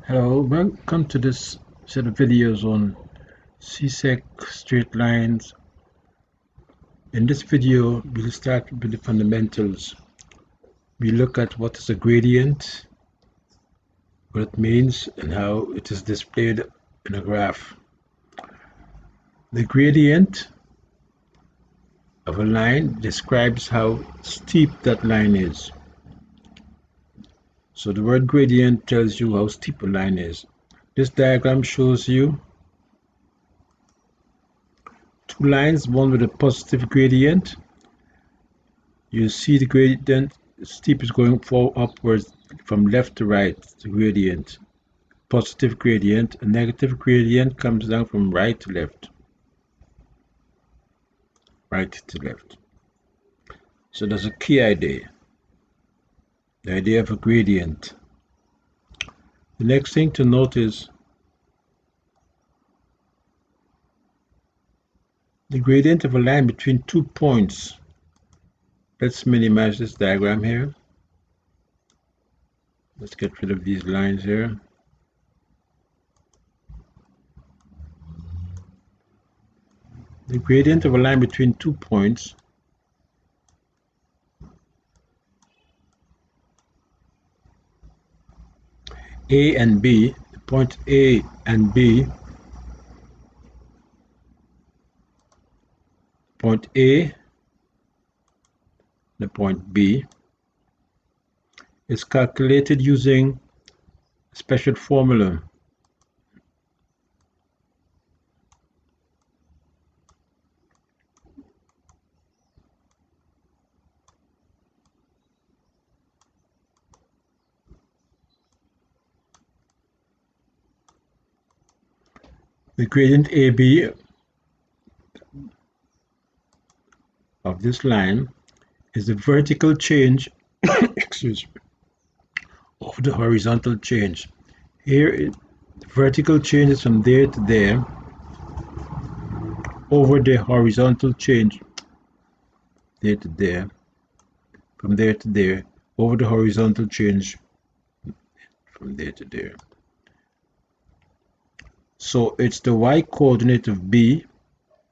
Hello, welcome to this set of videos on CSEC straight lines. In this video, we'll start with the fundamentals. We look at what is a gradient, what it means, and how it is displayed in a graph. The gradient of a line describes how steep that line is. So the word gradient tells you how steep a line is. This diagram shows you two lines, one with a positive gradient. You see the gradient steep is going upwards from left to right, the gradient. Positive gradient, a negative gradient comes down from right to left. Right to left. So there's a key idea. The idea of a gradient. The next thing to note is the gradient of a line between 2 points. Let's minimize this diagram here. Let's get rid of these lines here. The gradient of a line between 2 points A and B, the point A and B, point A, the point B, is calculated using a special formula. The gradient AB of this line is the vertical change excuse me, over the horizontal change. Here, the vertical change is from there to there over the horizontal change, there to there, from there to there, over the horizontal change, from there to there. So it's the y coordinate of B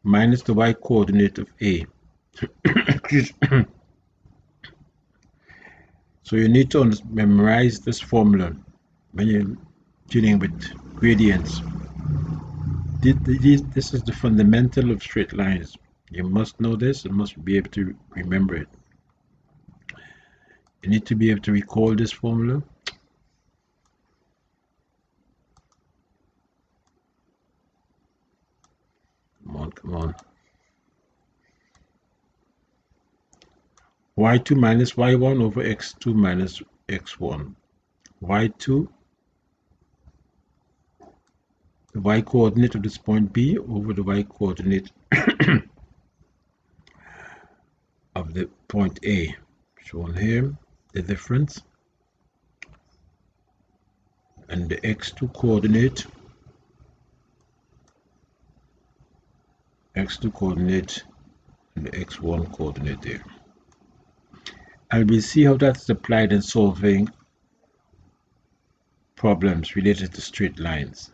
minus the y coordinate of A. So you need to memorize this formula when you're dealing with gradients. This is the fundamental of straight lines. You must know this and must be able to remember it. You need to be able to recall this formula. Come on. y2 minus y1 over x2 minus x1. y2, the y coordinate of this point B over the y coordinate of the point A, shown here, the difference, and the x2 coordinate and the x1 coordinate there. And we'll see how that's applied in solving problems related to straight lines.